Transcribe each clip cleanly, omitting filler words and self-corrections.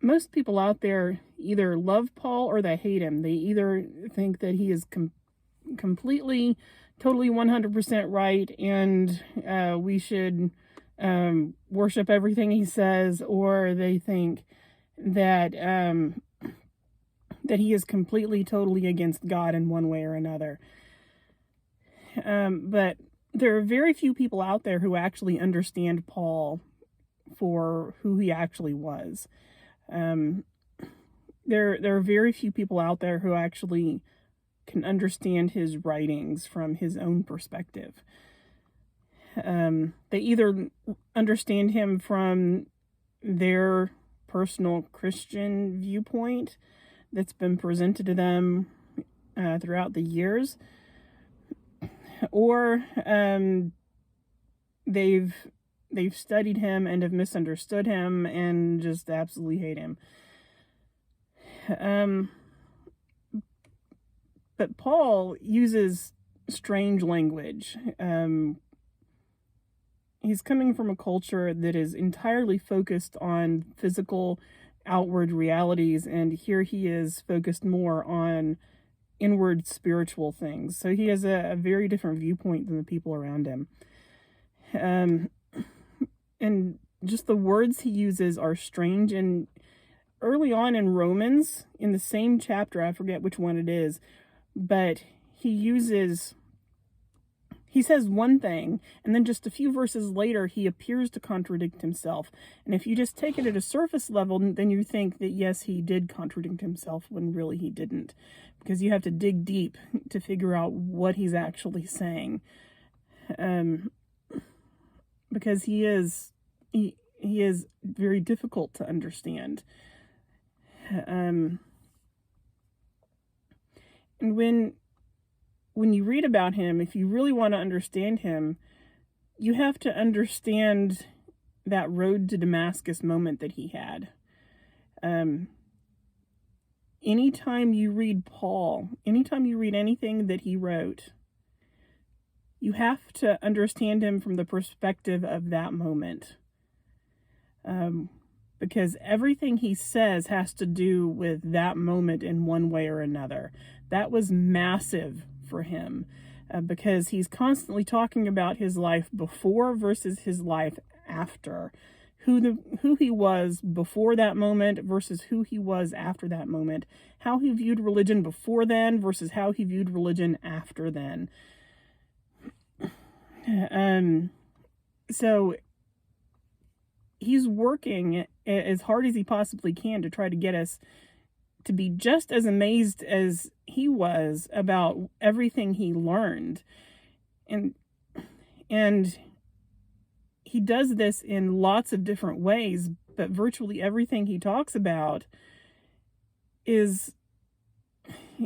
most people out there either love Paul or they hate him. They either think that he is completely, totally 100% right, and we should worship everything he says, or they think that that he is completely, totally against God in one way or another. But there are very few people out there who actually understand Paul for who he actually was. There are very few people out there who actually can understand his writings from his own perspective. They either understand him from their personal Christian viewpoint that's been presented to them throughout the years, or they've studied him and have misunderstood him and just absolutely hate him. But Paul uses strange language. He's coming from a culture that is entirely focused on physical, outward realities, and here he is focused more on inward spiritual things. So he has a very different viewpoint than the people around him. And just the words he uses are strange. And early on in Romans, in the same chapter, I forget which one it is, but he says one thing, and then just a few verses later, he appears to contradict himself. And if you just take it at a surface level, then you think that, yes, he did contradict himself, when really he didn't. Because you have to dig deep to figure out what he's actually saying. Because he is very difficult to understand. And when you read about him, if you really want to understand him, you have to understand that road to Damascus moment that he had. Anytime you read Paul, anytime you read anything that he wrote, you have to understand him from the perspective of that moment. Because everything he says has to do with that moment in one way or another. That was massive for him, because he's constantly talking about his life before versus his life after. Who he was before that moment versus who he was after that moment. How he viewed religion before then versus how he viewed religion after then. So he's working as hard as he possibly can to try to get us to be just as amazed as he was about everything he learned. And he does this in lots of different ways, but virtually everything he talks about is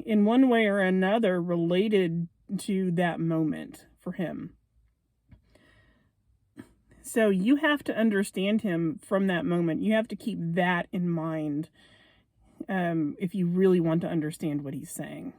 in one way or another related to that moment for him. So you have to understand him from that moment. You have to keep that in mind if you really want to understand what he's saying.